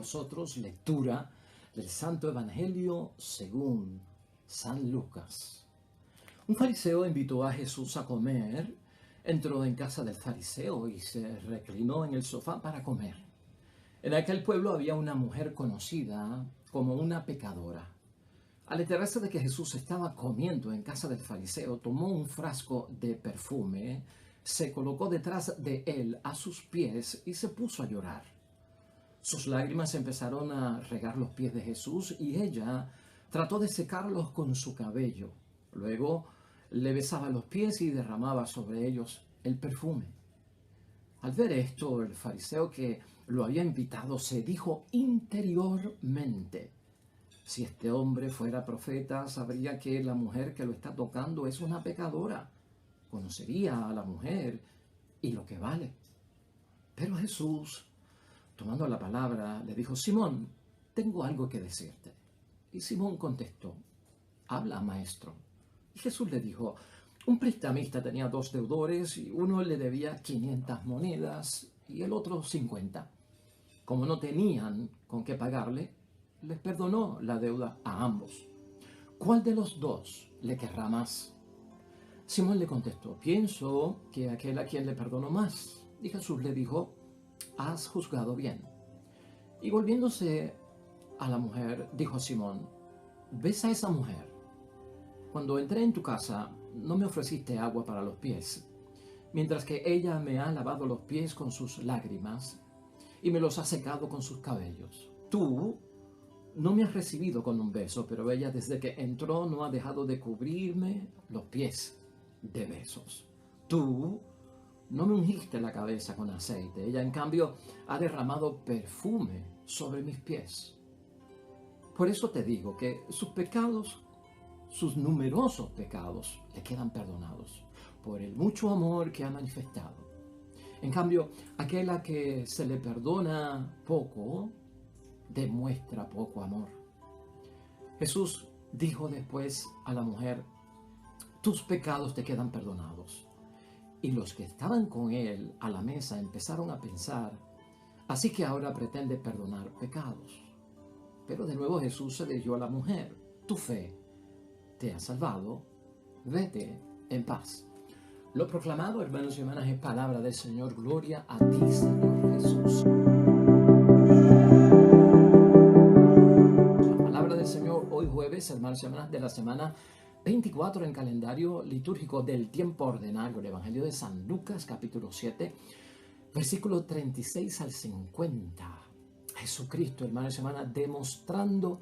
vosotros lectura del Santo Evangelio según San Lucas. Un fariseo invitó a Jesús a comer, entró en casa del fariseo y se reclinó en el sofá para comer. En aquel pueblo había una mujer conocida como una pecadora. Al enterarse de que Jesús estaba comiendo en casa del fariseo, tomó un frasco de perfume, se colocó detrás de él a sus pies y se puso a llorar. Sus lágrimas empezaron a regar los pies de Jesús y ella trató de secarlos con su cabello. Luego le besaba los pies y derramaba sobre ellos el perfume. Al ver esto, el fariseo que lo había invitado se dijo interiormente: si este hombre fuera profeta, sabría que la mujer que lo está tocando es una pecadora. Conocería a la mujer y lo que vale. Pero Jesús, tomando la palabra, le dijo: Simón, tengo algo que decirte. Y Simón contestó: habla, maestro. Y Jesús le dijo: un prestamista tenía 2 deudores y uno le debía 500 monedas y el otro 50. Como no tenían con qué pagarle, les perdonó la deuda a ambos. ¿Cuál de los dos le querrá más? Simón le contestó: pienso que aquel a quien le perdonó más. Y Jesús le dijo: has juzgado bien. Y volviéndose a la mujer, dijo a Simón: ¿ves a esa mujer? Cuando entré en tu casa, no me ofreciste agua para los pies, mientras que ella me ha lavado los pies con sus lágrimas y me los ha secado con sus cabellos. Tú no me has recibido con un beso, pero ella desde que entró no ha dejado de cubrirme los pies de besos. Tú no me ungiste la cabeza con aceite, ella en cambio ha derramado perfume sobre mis pies. Por eso te digo que sus pecados, sus numerosos pecados, le quedan perdonados por el mucho amor que ha manifestado. En cambio, aquel a que se le perdona poco, demuestra poco amor. Jesús dijo después a la mujer: tus pecados te quedan perdonados. Y los que estaban con él a la mesa empezaron a pensar: así que ahora pretende perdonar pecados. Pero de nuevo Jesús se dirigió a la mujer: tu fe te ha salvado, vete en paz. Lo proclamado, hermanos y hermanas, es palabra del Señor. Gloria a ti, Señor Jesús. La palabra del Señor hoy jueves, hermanos y hermanas, de la semana 24 en calendario litúrgico del tiempo ordinario, el Evangelio de San Lucas, capítulo 7, versículo 36 al 50. Jesucristo, hermanos y hermanas, demostrando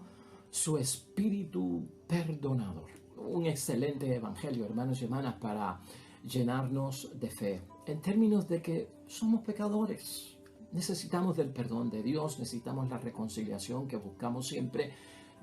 su espíritu perdonador. Un excelente evangelio, hermanos y hermanas, para llenarnos de fe, en términos de que somos pecadores. Necesitamos del perdón de Dios, necesitamos la reconciliación que buscamos siempre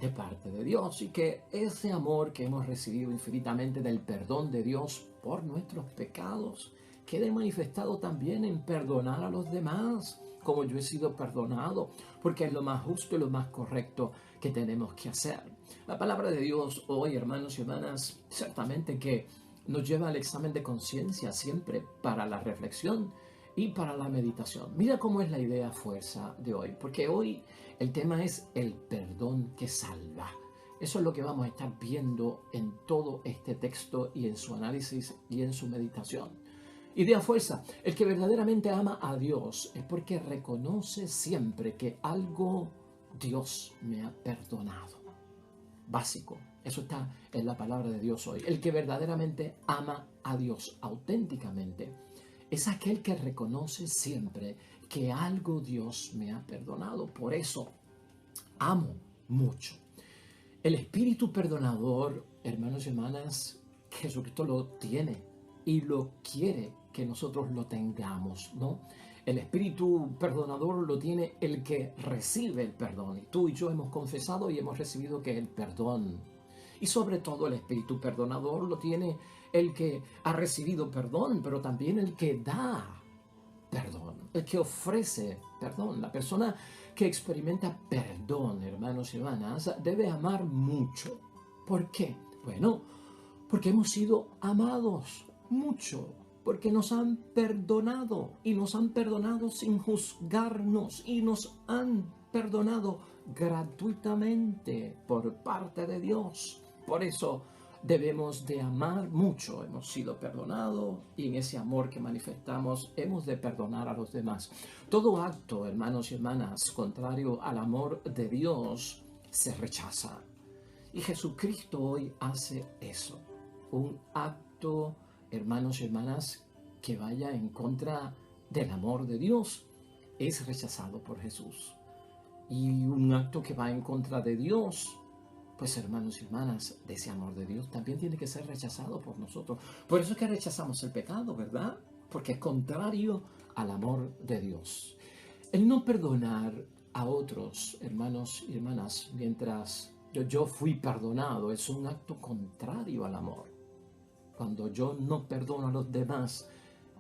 de parte de Dios, y que ese amor que hemos recibido infinitamente del perdón de Dios por nuestros pecados quede manifestado también en perdonar a los demás, como yo he sido perdonado, porque es lo más justo y lo más correcto que tenemos que hacer. La palabra de Dios hoy, hermanos y hermanas, ciertamente que nos lleva al examen de conciencia siempre, para la reflexión y para la meditación. Mira cómo es la idea fuerza de hoy, porque hoy el tema es el perdón que salva. Eso es lo que vamos a estar viendo en todo este texto y en su análisis y en su meditación. Idea fuerza: el que verdaderamente ama a Dios es porque reconoce siempre que algo Dios me ha perdonado. Básico, eso está en la palabra de Dios hoy. El que verdaderamente ama a Dios auténticamente es aquel que reconoce siempre que algo Dios me ha perdonado. Por eso amo mucho. El espíritu perdonador, hermanos y hermanas, Jesucristo lo tiene y lo quiere que nosotros lo tengamos, ¿no? El espíritu perdonador lo tiene el que recibe el perdón. Y tú y yo hemos confesado y hemos recibido que el perdón. Y sobre todo el espíritu perdonador lo tiene el que ha recibido perdón, pero también el que da perdón, el que ofrece perdón. La persona que experimenta perdón, hermanos y hermanas, debe amar mucho. ¿Por qué? Bueno, porque hemos sido amados mucho, porque nos han perdonado y nos han perdonado sin juzgarnos y nos han perdonado gratuitamente por parte de Dios. Por eso debemos de amar mucho. Hemos sido perdonados y en ese amor que manifestamos hemos de perdonar a los demás. Todo acto, hermanos y hermanas, contrario al amor de Dios se rechaza. Y Jesucristo hoy hace eso. Un acto, hermanos y hermanas, que vaya en contra del amor de Dios es rechazado por Jesús. Y un acto que va en contra de Dios, pues hermanos y hermanas, de ese amor de Dios también tiene que ser rechazado por nosotros. Por eso es que rechazamos el pecado, ¿verdad? Porque es contrario al amor de Dios. El no perdonar a otros, hermanos y hermanas, mientras yo fui perdonado, es un acto contrario al amor. Cuando yo no perdono a los demás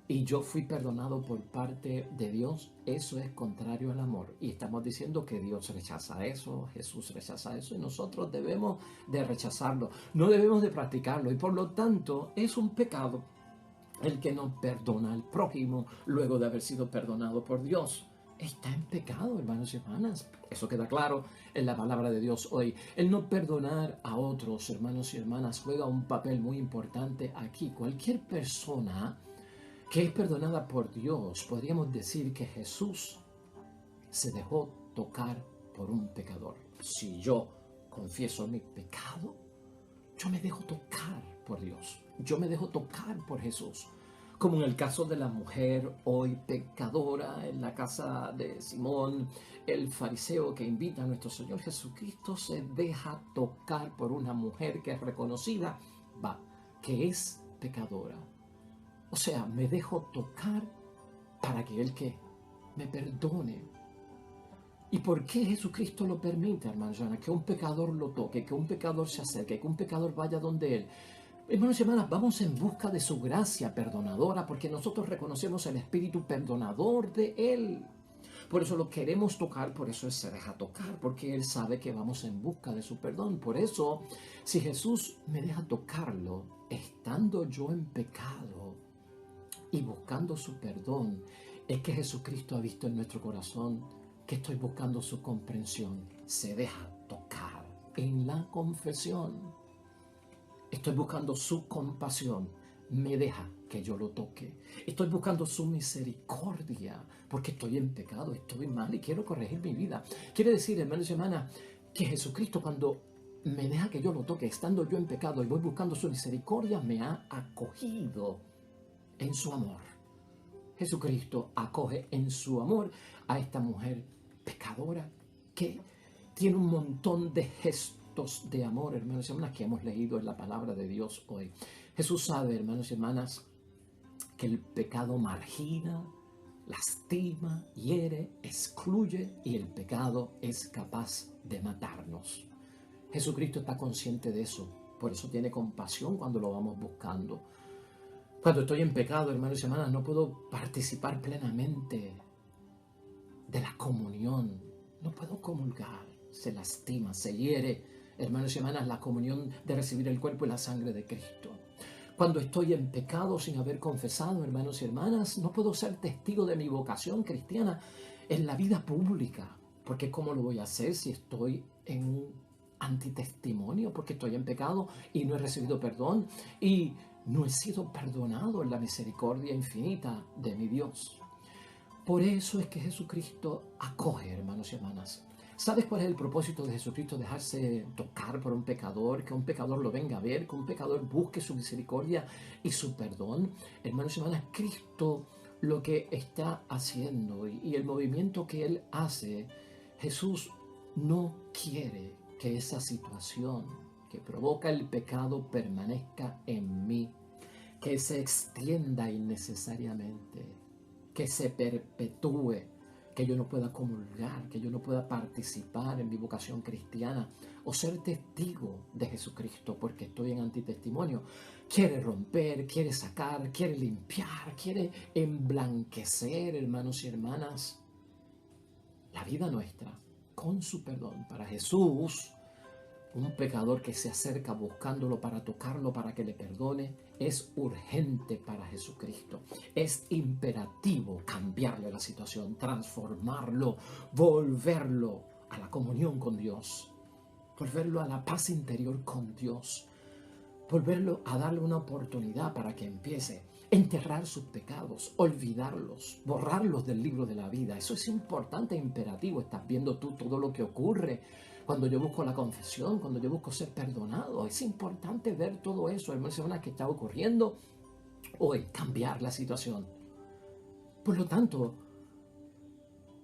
y yo fui perdonado por parte de Dios, eso es contrario al amor. Y estamos diciendo que Dios rechaza eso, Jesús rechaza eso, y nosotros debemos de rechazarlo, no debemos de practicarlo. Y por lo tanto es un pecado el que no perdona al prójimo luego de haber sido perdonado por Dios. Está en pecado, hermanos y hermanas. Eso queda claro en la palabra de Dios hoy. El no perdonar a otros, hermanos y hermanas, juega un papel muy importante aquí. Cualquier persona que es perdonada por Dios, podríamos decir que Jesús se dejó tocar por un pecador. Si yo confieso mi pecado, yo me dejo tocar por Dios. Yo me dejo tocar por Jesús. Como en el caso de la mujer hoy pecadora en la casa de Simón, el fariseo que invita a nuestro Señor Jesucristo se deja tocar por una mujer que es reconocida, que es pecadora. O sea, me dejo tocar para que Él que me perdone. ¿Y por qué Jesucristo lo permite, hermanos? Que un pecador lo toque, que un pecador se acerque, que un pecador vaya donde Él. Hermanos y hermanas, vamos en busca de su gracia perdonadora porque nosotros reconocemos el espíritu perdonador de Él. Por eso lo queremos tocar, por eso Él se deja tocar, porque Él sabe que vamos en busca de su perdón. Por eso, si Jesús me deja tocarlo, estando yo en pecado y buscando su perdón, es que Jesucristo ha visto en nuestro corazón que estoy buscando su comprensión. Se deja tocar en la confesión. Estoy buscando su compasión. Me deja que yo lo toque. Estoy buscando su misericordia porque estoy en pecado, estoy mal y quiero corregir mi vida. Quiere decir, hermanos y hermanas, que Jesucristo cuando me deja que yo lo toque, estando yo en pecado y voy buscando su misericordia, me ha acogido en su amor. Jesucristo acoge en su amor a esta mujer pecadora que tiene un montón de gestos de amor, hermanos y hermanas, que hemos leído en la palabra de Dios hoy. Jesús sabe, hermanos y hermanas, que el pecado margina, lastima, hiere, excluye y el pecado es capaz de matarnos. Jesucristo está consciente de eso, por eso tiene compasión cuando lo vamos buscando. Cuando estoy en pecado, hermanos y hermanas, no puedo participar plenamente de la comunión. No puedo comulgar. Se lastima, se hiere, hermanos y hermanas, la comunión de recibir el cuerpo y la sangre de Cristo. Cuando estoy en pecado sin haber confesado, hermanos y hermanas, no puedo ser testigo de mi vocación cristiana en la vida pública. Porque ¿cómo lo voy a hacer si estoy en un antitestimonio? Porque estoy en pecado y no he recibido perdón y no he sido perdonado en la misericordia infinita de mi Dios. Por eso es que Jesucristo acoge, hermanos y hermanas. ¿Sabes cuál es el propósito de Jesucristo? Dejarse tocar por un pecador, que un pecador lo venga a ver, que un pecador busque su misericordia y su perdón. Hermanos y hermanas, Cristo lo que está haciendo y el movimiento que Él hace, Jesús no quiere que esa situación que provoca el pecado permanezca en mí, que se extienda innecesariamente, que se perpetúe, que yo no pueda comulgar, que yo no pueda participar en mi vocación cristiana o ser testigo de Jesucristo porque estoy en antitestimonio. Quiere romper, quiere sacar, quiere limpiar, quiere emblanquecer, hermanos y hermanas, la vida nuestra con su perdón. Para Jesús, un pecador que se acerca buscándolo para tocarlo, para que le perdone, es urgente para Jesucristo. Es imperativo cambiarle la situación, transformarlo, volverlo a la comunión con Dios, volverlo a la paz interior con Dios, volverlo a darle una oportunidad para que empiece a enterrar sus pecados, olvidarlos, borrarlos del libro de la vida. Eso es importante e imperativo. Estás viendo tú todo lo que ocurre cuando yo busco la confesión, cuando yo busco ser perdonado. Es importante ver todo eso, hermanos, que está ocurriendo hoy, cambiar la situación. Por lo tanto,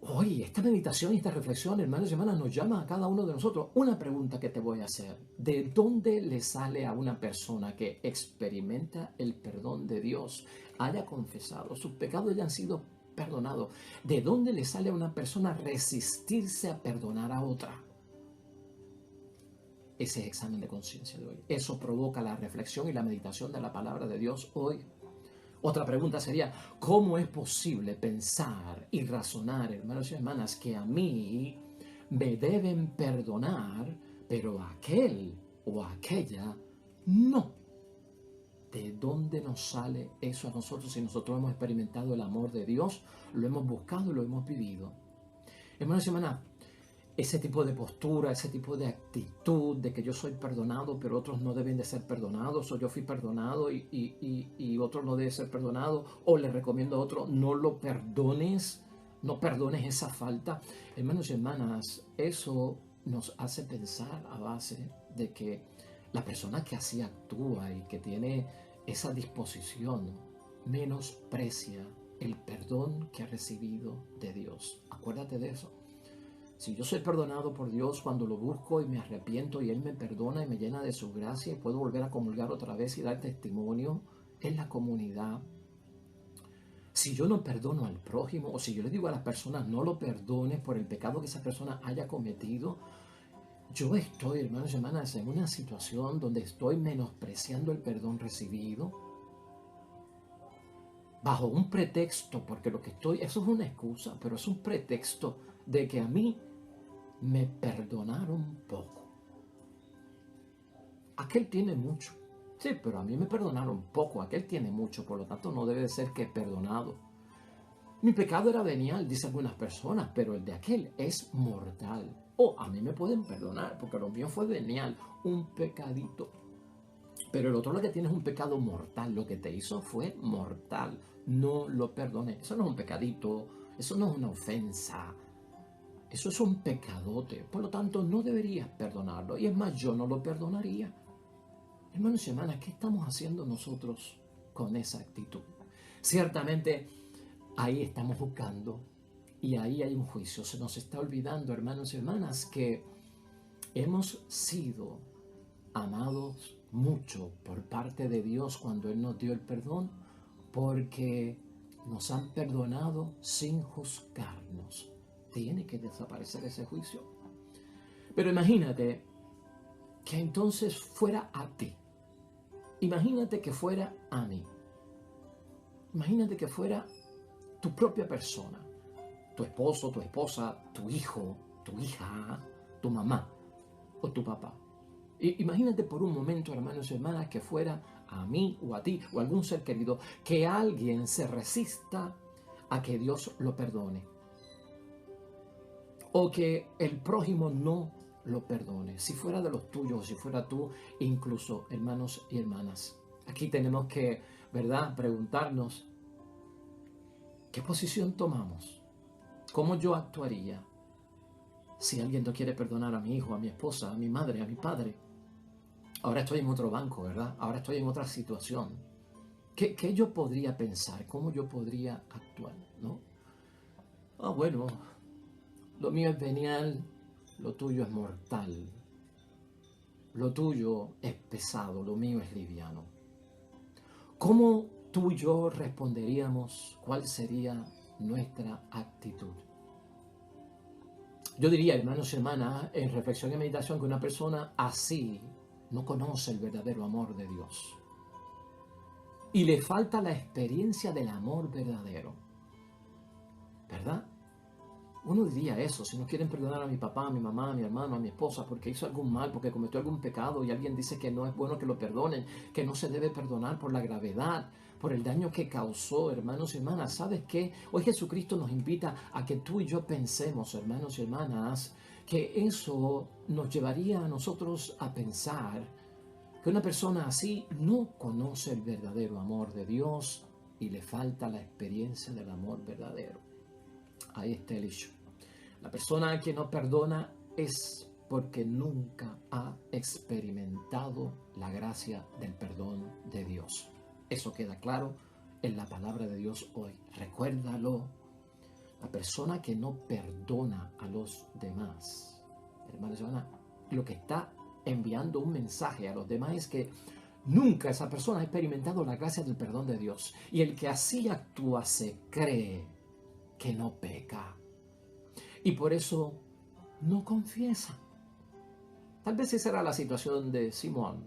hoy esta meditación y esta reflexión, hermanos y hermanas, nos llama a cada uno de nosotros. Una pregunta que te voy a hacer: ¿de dónde le sale a una persona que experimenta el perdón de Dios, haya confesado sus pecados y hayan sido perdonados? ¿De dónde le sale a una persona resistirse a perdonar a otra? Ese examen de conciencia de hoy. Eso provoca la reflexión y la meditación de la palabra de Dios hoy. Otra pregunta sería: ¿cómo es posible pensar y razonar, hermanos y hermanas, que a mí me deben perdonar, pero a aquel o a aquella no? ¿De dónde nos sale eso a nosotros si nosotros hemos experimentado el amor de Dios, lo hemos buscado y lo hemos vivido? Hermanos y hermanas, ese tipo de postura, ese tipo de actitud de que yo soy perdonado, pero otros no deben de ser perdonados, o yo fui perdonado y otro no debe ser perdonado, o le recomiendo a otro, no lo perdones, no perdones esa falta. Hermanos y hermanas, eso nos hace pensar a base de que la persona que así actúa y que tiene esa disposición menosprecia el perdón que ha recibido de Dios. Acuérdate de eso. Si yo soy perdonado por Dios cuando lo busco y me arrepiento y Él me perdona y me llena de su gracia y puedo volver a comulgar otra vez y dar testimonio en la comunidad. Si yo no perdono al prójimo, o si yo le digo a las personas no lo perdones por el pecado que esa persona haya cometido, yo estoy, hermanos y hermanas, en una situación donde estoy menospreciando el perdón recibido bajo un pretexto, porque lo que estoy, eso es una excusa, pero es un pretexto de que a mí me perdonaron poco. Aquel tiene mucho. Sí, pero a mí me perdonaron poco. Aquel tiene mucho, por lo tanto no debe ser que es perdonado. Mi pecado era venial, dicen algunas personas, pero el de aquel es mortal. A mí me pueden perdonar porque lo mío fue venial, un pecadito. Pero el otro lo que tiene es un pecado mortal. Lo que te hizo fue mortal. No lo perdoné. Eso no es un pecadito, eso no es una ofensa. Eso es un pecadote, por lo tanto no deberías perdonarlo. Y es más, yo no lo perdonaría. Hermanos y hermanas, ¿qué estamos haciendo nosotros con esa actitud? Ciertamente ahí estamos buscando y ahí hay un juicio. Se nos está olvidando, hermanos y hermanas, que hemos sido amados mucho por parte de Dios cuando Él nos dio el perdón, porque nos han perdonado sin juzgarnos. Tiene que desaparecer ese juicio. Pero imagínate que entonces fuera a ti. Imagínate que fuera a mí. Imagínate que fuera tu propia persona. Tu esposo, tu esposa, tu hijo, tu hija, tu mamá o tu papá. Imagínate por un momento, hermanos y hermanas, que fuera a mí o a ti o a algún ser querido, que alguien se resista a que Dios lo perdone. O que el prójimo no lo perdone, si fuera de los tuyos, si fuera tú, incluso hermanos y hermanas. Aquí tenemos que, ¿verdad?, preguntarnos, ¿qué posición tomamos? ¿Cómo yo actuaría si alguien no quiere perdonar a mi hijo, a mi esposa, a mi madre, a mi padre? Ahora estoy en otro banco, ¿verdad? Ahora estoy en otra situación. ¿Qué yo podría pensar? ¿Cómo yo podría actuar? ¿No? Bueno, lo mío es venial, lo tuyo es mortal. Lo tuyo es pesado, lo mío es liviano. ¿Cómo tú y yo responderíamos? ¿Cuál sería nuestra actitud? Yo diría, hermanos y hermanas, en reflexión y meditación, que una persona así no conoce el verdadero amor de Dios. Y le falta la experiencia del amor verdadero. ¿Verdad? Uno diría eso, si no quieren perdonar a mi papá, a mi mamá, a mi hermano, a mi esposa, porque hizo algún mal, porque cometió algún pecado y alguien dice que no es bueno que lo perdonen, que no se debe perdonar por la gravedad, por el daño que causó, hermanos y hermanas. ¿Sabes qué? Hoy Jesucristo nos invita a que tú y yo pensemos, hermanos y hermanas, que eso nos llevaría a nosotros a pensar que una persona así no conoce el verdadero amor de Dios y le falta la experiencia del amor verdadero. Ahí está el hecho. La persona que no perdona es porque nunca ha experimentado la gracia del perdón de Dios. Eso queda claro en la palabra de Dios hoy. Recuérdalo. La persona que no perdona a los demás, hermanos y hermanas, lo que está enviando un mensaje a los demás es que nunca esa persona ha experimentado la gracia del perdón de Dios. Y el que así actúa se cree que no peca. Y por eso no confiesa. Tal vez esa era la situación de Simón,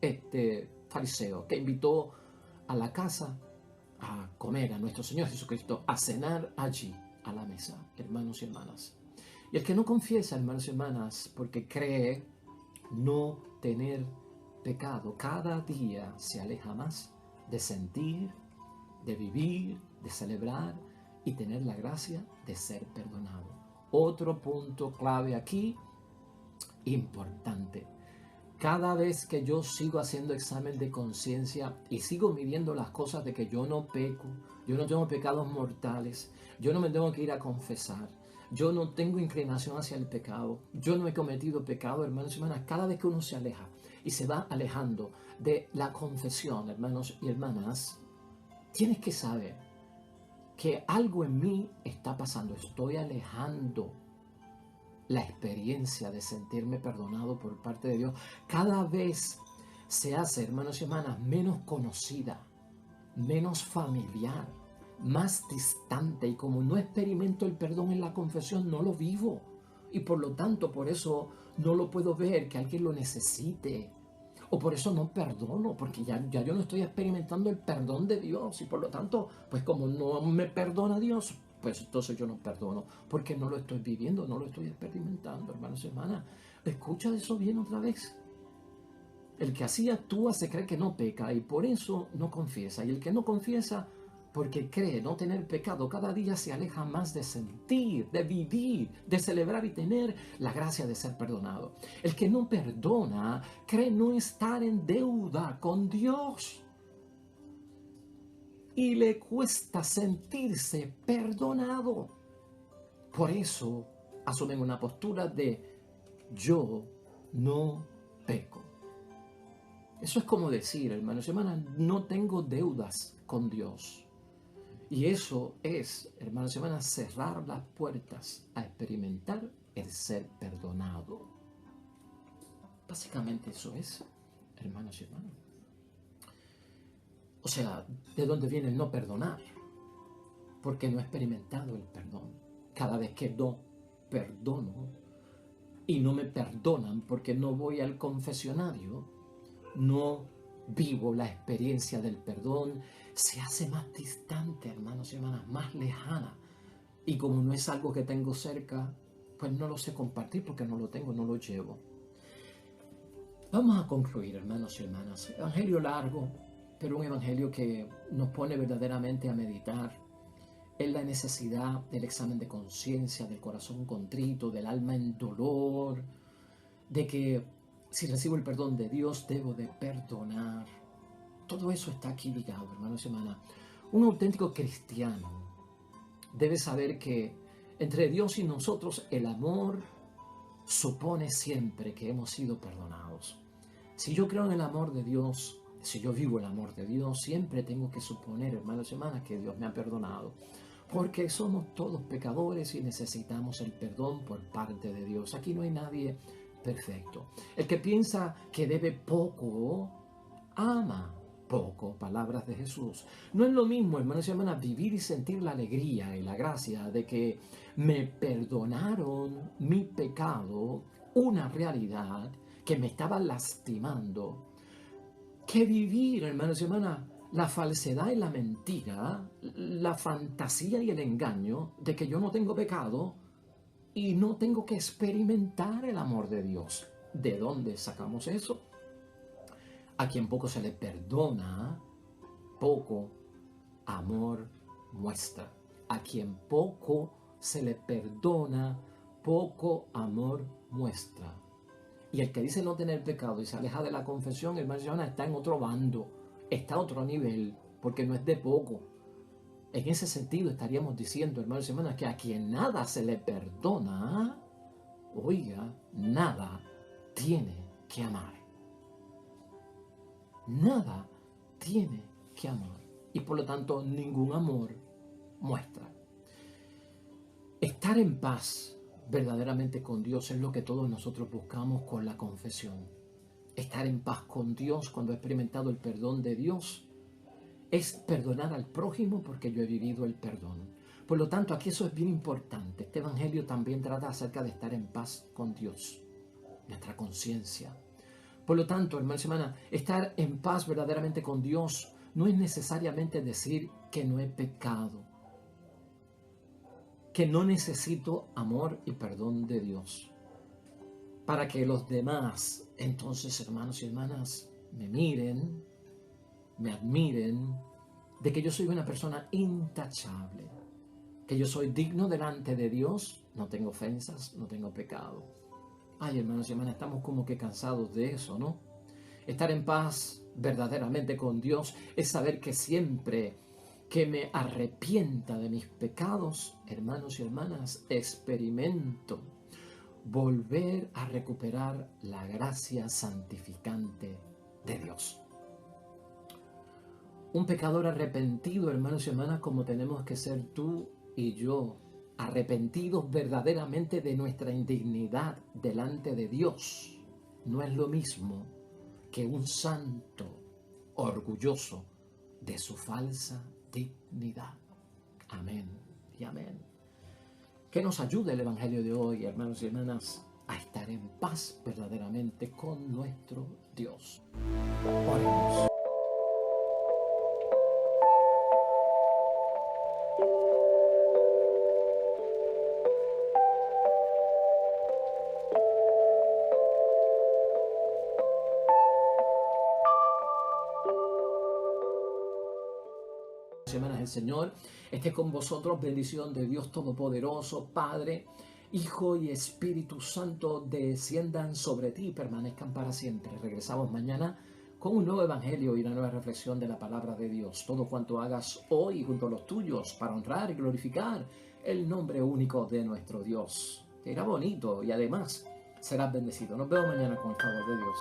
este fariseo, que invitó a la casa a comer a nuestro Señor Jesucristo, a cenar allí, a la mesa, hermanos y hermanas. Y el que no confiesa, hermanos y hermanas, porque cree no tener pecado, cada día se aleja más de sentir, de vivir, de celebrar y tener la gracia de ser perdonado. Otro punto clave aquí, importante. Cada vez que yo sigo haciendo examen de conciencia y sigo midiendo las cosas de que yo no peco, yo no tengo pecados mortales, yo no me tengo que ir a confesar, yo no tengo inclinación hacia el pecado, yo no he cometido pecado, hermanos y hermanas, cada vez que uno se aleja y se va alejando de la confesión, hermanos y hermanas, tienes que saber que algo en mí está pasando, estoy alejando la experiencia de sentirme perdonado por parte de Dios. Cada vez se hace, hermanos y hermanas, menos conocida, menos familiar, más distante. Y como no experimento el perdón en la confesión, no lo vivo. Y por lo tanto, por eso no lo puedo ver que alguien lo necesite. O por eso no perdono, porque ya yo no estoy experimentando el perdón de Dios. Y por lo tanto, pues como no me perdona Dios, pues entonces yo no perdono, porque no lo estoy viviendo, no lo estoy experimentando, hermanos y hermanas. Escucha eso bien otra vez. El que así actúa se cree que no peca y por eso no confiesa. Y el que no confiesa, porque cree no tener pecado, cada día se aleja más de sentir, de vivir, de celebrar y tener la gracia de ser perdonado. El que no perdona, cree no estar en deuda con Dios. Y le cuesta sentirse perdonado. Por eso asumen una postura de yo no peco. Eso es como decir, hermanos y hermanas, no tengo deudas con Dios. Y eso es, hermanos y hermanas, cerrar las puertas a experimentar el ser perdonado. Básicamente eso es, hermanos y hermanas. O sea, ¿de dónde viene el no perdonar? Porque no he experimentado el perdón. Cada vez que no perdono y no me perdonan porque no voy al confesionario, no vivo la experiencia del perdón, se hace más distante, hermanos y hermanas, más lejana. Y como no es algo que tengo cerca, pues no lo sé compartir porque no lo tengo, no lo llevo. Vamos a concluir, hermanos y hermanas. Evangelio largo, pero un evangelio que nos pone verdaderamente a meditar en la necesidad del examen de conciencia, del corazón contrito, del alma en dolor, de que si recibo el perdón de Dios, debo de perdonar. Todo eso está aquí ligado, hermanos y hermanas. Un auténtico cristiano debe saber que entre Dios y nosotros el amor supone siempre que hemos sido perdonados. Si yo creo en el amor de Dios, si yo vivo el amor de Dios, siempre tengo que suponer, hermanos y hermanas, que Dios me ha perdonado. Porque somos todos pecadores y necesitamos el perdón por parte de Dios. Aquí no hay nadie perfecto. El que piensa que debe poco, ama poco. Palabras de Jesús. No es lo mismo, hermanos y hermanas, vivir y sentir la alegría y la gracia de que me perdonaron mi pecado, una realidad que me estaba lastimando, que vivir, hermanos y hermanas, la falsedad y la mentira, la fantasía y el engaño de que yo no tengo pecado y no tengo que experimentar el amor de Dios. ¿De dónde sacamos eso? A quien poco se le perdona, poco amor muestra. A quien poco se le perdona, poco amor muestra. Y el que dice no tener pecado y se aleja de la confesión, hermanos y hermanas, está en otro bando, está a otro nivel, porque no es de poco. En ese sentido estaríamos diciendo, hermanos y hermanas, que a quien nada se le perdona, oiga, nada tiene que amar. Nada tiene que amar. Y por lo tanto, ningún amor muestra. Estar en paz verdaderamente con Dios es lo que todos nosotros buscamos con la confesión. Estar en paz con Dios cuando he experimentado el perdón de Dios es perdonar al prójimo porque yo he vivido el perdón. Por lo tanto, aquí eso es bien importante. Este evangelio también trata acerca de estar en paz con Dios, nuestra conciencia. Por lo tanto, hermanos y hermanas, estar en paz verdaderamente con Dios no es necesariamente decir que no he pecado, que no necesito amor y perdón de Dios, para que los demás, entonces, hermanos y hermanas, me miren, me admiren, de que yo soy una persona intachable, que yo soy digno delante de Dios, no tengo ofensas, no tengo pecado. Ay, hermanos y hermanas, estamos como que cansados de eso, ¿no? Estar en paz verdaderamente con Dios es saber que siempre que me arrepienta de mis pecados, hermanos y hermanas, experimento volver a recuperar la gracia santificante de Dios. Un pecador arrepentido, hermanos y hermanas, como tenemos que ser tú y yo, arrepentidos verdaderamente de nuestra indignidad delante de Dios, no es lo mismo que un santo orgulloso de su falsa dignidad. Amén y amén. Que nos ayude el Evangelio de hoy, hermanos y hermanas, a estar en paz verdaderamente con nuestro Dios. Oremos. Semanas el Señor esté con vosotros, bendición de Dios Todopoderoso, Padre, Hijo y Espíritu Santo, desciendan sobre ti y permanezcan para siempre. Regresamos mañana con un nuevo evangelio y una nueva reflexión de la palabra de Dios. Todo cuanto hagas hoy junto a los tuyos para honrar y glorificar el nombre único de nuestro Dios. Te irá bonito y además serás bendecido. Nos vemos mañana con el favor de Dios.